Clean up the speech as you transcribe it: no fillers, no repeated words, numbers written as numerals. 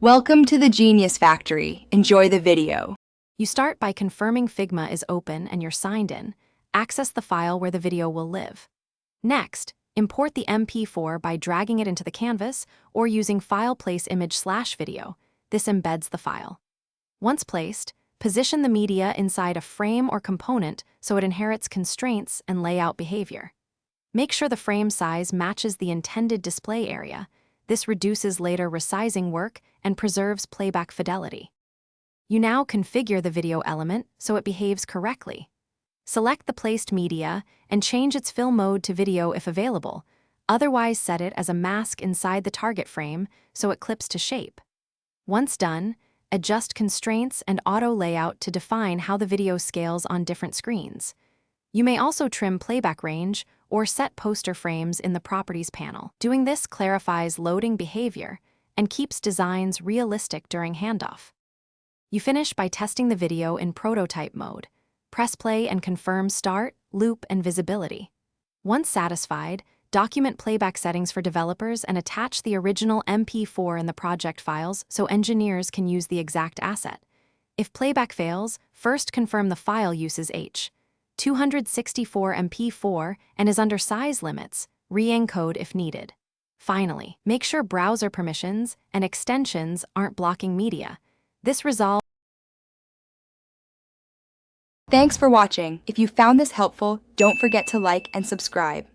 Welcome to the Genius Factory. Enjoy the video. You start by confirming Figma is open and you're signed in. Access the file where the video will live. Next, import the MP4 by dragging it into the canvas or using file place image/video. This embeds the file. Once placed, position the media inside a frame or component so it inherits constraints and layout behavior. Make sure the frame size matches the intended display area. This reduces later resizing work and preserves playback fidelity. You now configure the video element so it behaves correctly. Select the placed media and change its fill mode to video if available. Otherwise, set it as a mask inside the target frame so it clips to shape. Once done, adjust constraints and auto layout to define how the video scales on different screens. You may also trim playback range or set poster frames in the Properties panel. Doing this clarifies loading behavior and keeps designs realistic during handoff. You finish by testing the video in prototype mode. Press play and confirm start, loop, and visibility. Once satisfied, document playback settings for developers and attach the original MP4 in the project files so engineers can use the exact asset. If playback fails, first confirm the file uses H.264 MP4 and is under size limits. Re-encode if needed. Finally, make sure browser permissions and extensions aren't blocking media. This resolves. Thanks for watching. If you found this helpful, don't forget to like and subscribe.